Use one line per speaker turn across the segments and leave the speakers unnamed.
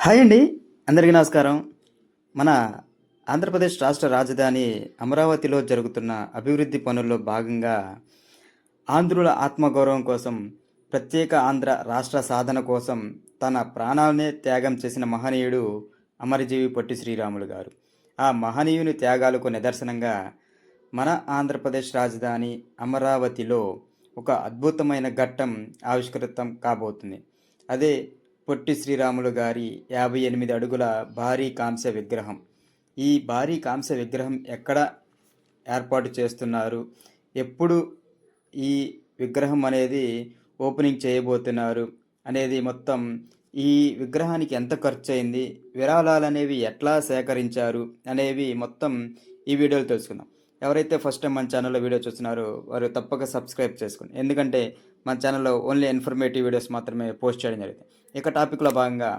Hi అండి. అందరికీ నమస్కారం. మన ఆంధ్రప్రదేశ్ రాష్ట్ర రాజధాని అమరావతిలో జరుగుతున్న అభివృద్ధి పనుల్లో భాగంగా ఆంధ్రుల ఆత్మగౌరవం కోసం, ప్రత్యేక ఆంధ్ర రాష్ట్ర సాధన కోసం తన ప్రాణాలనే త్యాగం చేసిన మహనీయుడు అమరజీవి పొట్టి శ్రీరాములు గారు. ఆ మహనీయుని త్యాగాలకు నిదర్శనంగా మన ఆంధ్రప్రదేశ్ రాజధాని అమరావతిలో ఒక అద్భుతమైన ఘట్టం ఆవిష్కృతం కాబోతుంది. అదే పొట్టి శ్రీరాములు గారి 58 అడుగుల భారీ కాంస్య విగ్రహం. ఈ భారీ కాంస్య విగ్రహం ఎక్కడ ఏర్పాటు చేస్తున్నారు, ఎప్పుడు ఈ విగ్రహం అనేది ఓపెనింగ్ చేయబోతున్నారు అనేది మొత్తం, ఈ విగ్రహానికి ఎంత ఖర్చు అయింది, విరాళాలు అనేవి ఎట్లా సేకరించారు అనేవి మొత్తం ఈ వీడియోలో తెలుసుకుందాం. ఎవరైతే ఫస్ట్ టైం మన ఛానల్లో వీడియో చూస్తున్నారో వారు తప్పక సబ్స్క్రైబ్ చేసుకోండి. ఎందుకంటే మన ఛానల్లో ఓన్లీ ఇన్ఫర్మేటివ్ వీడియోస్ మాత్రమే పోస్ట్ చేయడం జరుగుతుంది. ఇక టాపిక్లో భాగంగా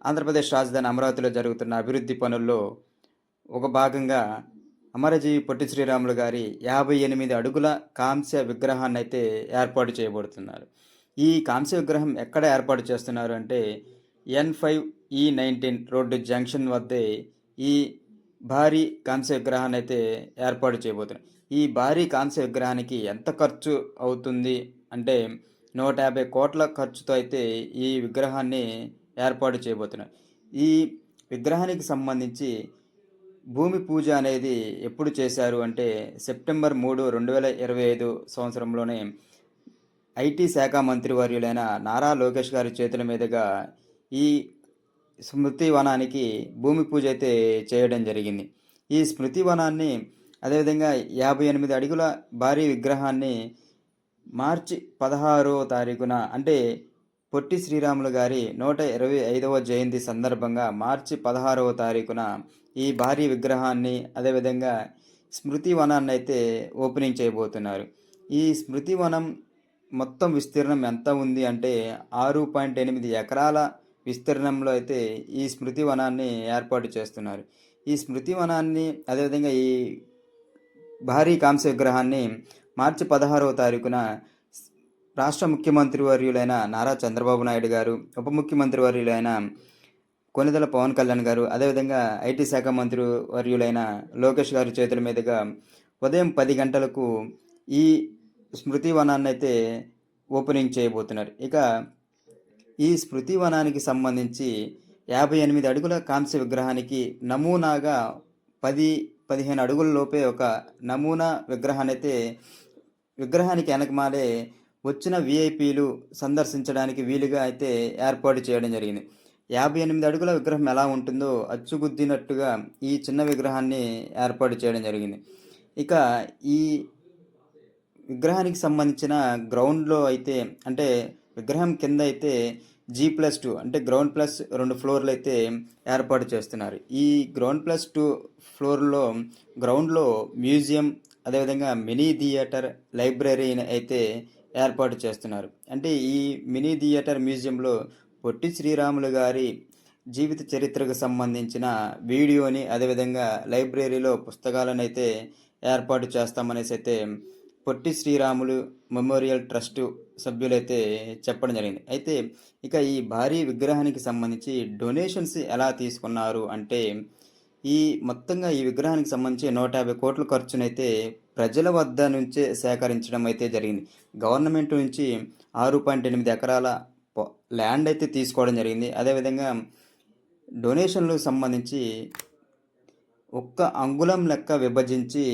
ఆంధ్రప్రదేశ్ రాజధాని అమరావతిలో జరుగుతున్న అభివృద్ధి పనుల్లో ఒక భాగంగా అమరజీవి పొట్టి శ్రీరాములు గారి 58 అడుగుల కాంస్య విగ్రహాన్ని అయితే ఏర్పాటు చేయబడుతున్నారు. ఈ కాంస్య విగ్రహం ఎక్కడ ఏర్పాటు చేస్తున్నారు అంటే N5E19 రోడ్డు జంక్షన్ వద్దే ఈ భారీ కాంస్య విగ్రహాన్ని అయితే ఏర్పాటు చేయబోతున్నారు. ఈ భారీ కాంస్య విగ్రహానికి ఎంత ఖర్చు అవుతుంది అంటే 150 కోట్ల ఖర్చుతో అయితే ఈ విగ్రహాన్ని ఏర్పాటు చేయబోతున్నారు. ఈ విగ్రహానికి సంబంధించి భూమి పూజ అనేది ఎప్పుడు చేశారు అంటే సెప్టెంబర్ 3, 2025 సంవత్సరంలోనే ఐటీ శాఖ మంత్రివర్యులైన నారా లోకేష్ గారి చేతుల మీదుగా ఈ స్మృతి వనానికి భూమి పూజ అయితే చేయడం జరిగింది. ఈ స్మృతి వనాన్ని, అదేవిధంగా 58 అడుగుల భారీ విగ్రహాన్ని మార్చి 16వ తారీఖున అంటే పొట్టి శ్రీరాములు గారి 125వ జయంతి సందర్భంగా మార్చి 16వ తారీఖున ఈ భారీ విగ్రహాన్ని, అదేవిధంగా స్మృతి వనాన్ని అయితే ఓపెనింగ్ చేయబోతున్నారు. ఈ స్మృతి వనం మొత్తం విస్తీర్ణం ఎంత ఉంది అంటే 6.8 ఎకరాల విస్తీర్ణంలో అయితే ఈ స్మృతి వనాన్ని ఏర్పాటు చేస్తున్నారు. ఈ స్మృతి వనాన్ని, అదేవిధంగా ఈ భారీ కాంస్య విగ్రహాన్ని మార్చి 16వ తారీఖున రాష్ట్ర ముఖ్యమంత్రి వర్యులైన నారా చంద్రబాబు నాయుడు గారు, ఉప ముఖ్యమంత్రి వర్యులైన కొనిదెల పవన్ కళ్యాణ్ గారు, అదేవిధంగా ఐటీ శాఖ మంత్రి వర్యులైన లోకేష్ గారి చేతుల మీదుగా ఉదయం 10 గంటలకు ఈ స్మృతి వనాన్ని అయితే ఓపెనింగ్ చేయబోతున్నారు. ఇక ఈ స్మృతి వనానికి సంబంధించి 58 అడుగుల కాంస్య విగ్రహానికి నమూనాగా 10-15 అడుగుల లోపే ఒక నమూనా విగ్రహాన్ని అయితే విగ్రహానికి వెనకమాలే వచ్చిన విఐపీలు సందర్శించడానికి వీలుగా అయితే ఏర్పాటు చేయడం జరిగింది. 58 అడుగుల విగ్రహం ఎలా ఉంటుందో అచ్చుగుద్దినట్టుగా ఈ చిన్న విగ్రహాన్ని ఏర్పాటు చేయడం జరిగింది. ఇక ఈ విగ్రహానికి సంబంధించిన గ్రౌండ్లో అయితే, అంటే విగ్రహం కింద అయితే G+2 అంటే గ్రౌండ్ ప్లస్ 2 ఫ్లోర్లు అయితే ఏర్పాటు చేస్తున్నారు. ఈ గ్రౌండ్ ప్లస్ 2 ఫ్లోర్లో గ్రౌండ్లో మ్యూజియం, అదేవిధంగా మినీ థియేటర్, లైబ్రరీని అయితే ఏర్పాటు చేస్తున్నారు. అంటే ఈ మినీ థియేటర్ మ్యూజియంలో పొట్టి శ్రీరాములు గారి జీవిత చరిత్రకు సంబంధించిన వీడియోని, అదేవిధంగా లైబ్రరీలో పుస్తకాలను అయితే ఏర్పాటు చేస్తామనేసి అయితే పొట్టి శ్రీరాములు మెమోరియల్ ట్రస్ట్ సభ్యులైతే చెప్పడం జరిగింది. అయితే ఇక ఈ భారీ విగ్రహానికి సంబంధించి డొనేషన్స్ ఎలా తీసుకున్నారు అంటే ఈ మొత్తంగా ఈ విగ్రహానికి సంబంధించి 150 కోట్ల ఖర్చునైతే ప్రజల వద్ద నుంచే సేకరించడం అయితే జరిగింది. గవర్నమెంట్ నుంచి 6.8 ఎకరాల ల్యాండ్ అయితే తీసుకోవడం జరిగింది. అదేవిధంగా డొనేషన్లకు సంబంధించి ఒక్క అంగుళం లెక్క విభజించి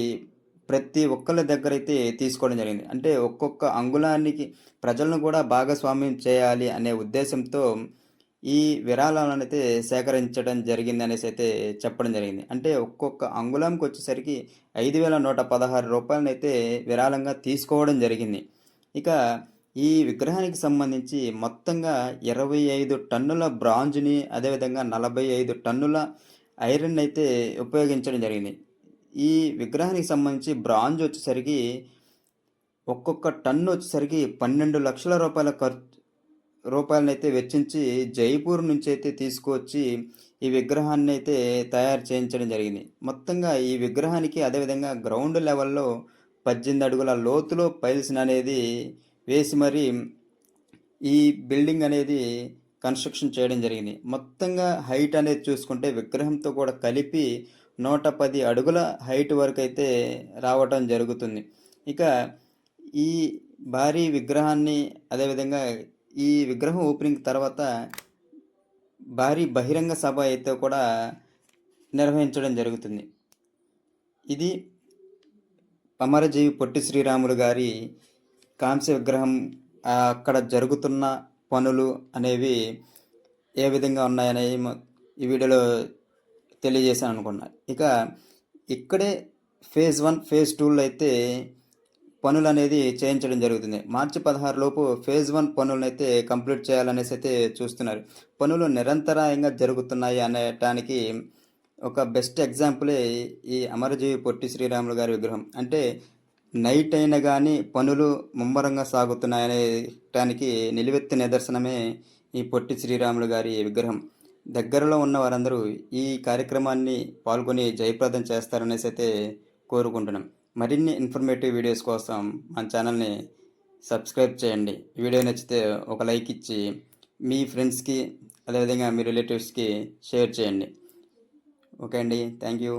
ప్రతి ఒక్కళ్ళ దగ్గర అయితే తీసుకోవడం జరిగింది. అంటే ఒక్కొక్క అంగుళానికి ప్రజలను కూడా భాగస్వామ్యం చేయాలి అనే ఉద్దేశంతో ఈ విరాళాలను అయితే సేకరించడం జరిగింది అనేసి అయితే చెప్పడం జరిగింది. అంటే ఒక్కొక్క అంగుళంకి వచ్చేసరికి 5,116 రూపాయలను అయితే విరాళంగా తీసుకోవడం జరిగింది. ఇక ఈ విగ్రహానికి సంబంధించి మొత్తంగా 25 టన్నుల బ్రాంజ్ని, అదేవిధంగా 45 టన్నుల ఐరన్ అయితే ఉపయోగించడం జరిగింది. ఈ విగ్రహానికి సంబంధించి బ్రాంజ్ వచ్చేసరికి ఒక్కొక్క టన్ను వచ్చేసరికి 12 లక్షల రూపాయలనైతే వెచ్చించి జైపూర్ నుంచి అయితే తీసుకువచ్చి ఈ విగ్రహాన్ని అయితే తయారు చేయించడం జరిగింది. మొత్తంగా ఈ విగ్రహానికి, అదేవిధంగా గ్రౌండ్ లెవెల్లో 18 అడుగుల లోతులో పైల్స్ అనేది వేసి మరి ఈ బిల్డింగ్ అనేది కన్స్ట్రక్షన్ చేయడం జరిగింది. మొత్తంగా హైట్ అనేది చూసుకుంటే విగ్రహంతో కూడా కలిపి 110 అడుగుల హైట్ వరకైతే రావటం జరుగుతుంది. ఇక ఈ భారీ విగ్రహాన్ని అదేవిధంగా ఈ విగ్రహం ఓపెనింగ్ తర్వాత భారీ బహిరంగ సభ అయితే కూడా నిర్వహించడం జరుగుతుంది. ఇది అమరజీవి పొట్టి శ్రీరాములు గారి కాంస్య విగ్రహం అక్కడ జరుగుతున్న పనులు అనేవి ఏ విధంగా ఉన్నాయనేవి ఈ వీడియోలో తెలియజేశాను అనుకున్నా. ఇక ఇక్కడే ఫేజ్ 1 ఫేజ్ 2లో అయితే పనులు అనేది చేయించడం జరుగుతుంది. మార్చి 16 లోపు ఫేజ్ 1 పనులను అయితే కంప్లీట్ చేయాలనేసి అయితే చూస్తున్నారు. పనులు నిరంతరాయంగా జరుగుతున్నాయి అనేటానికి ఒక బెస్ట్ ఎగ్జాంపులే ఈ అమరజీవి పొట్టి శ్రీరాములు గారి విగ్రహం. అంటే నైట్ అయినా కానీ పనులు ముమ్మరంగా సాగుతున్నాయనేటానికి నిలువెత్తు నిదర్శనమే ఈ పొట్టి శ్రీరాములు గారి విగ్రహం. దగ్గరలో ఉన్న వారందరూ ఈ కార్యక్రమాన్ని పాల్గొని జయప్రదం చేస్తారనేసి అయితే కోరుకుంటున్నాం. మరిన్ని ఇన్ఫర్మేటివ్ వీడియోస్ కోసం మన ఛానల్ని సబ్స్క్రైబ్ చేయండి. వీడియో నచ్చితే ఒక లైక్ ఇచ్చి మీ ఫ్రెండ్స్కి అదేవిధంగా మీ రిలేటివ్స్కి షేర్ చేయండి. ఓకే అండి, థ్యాంక్ యూ.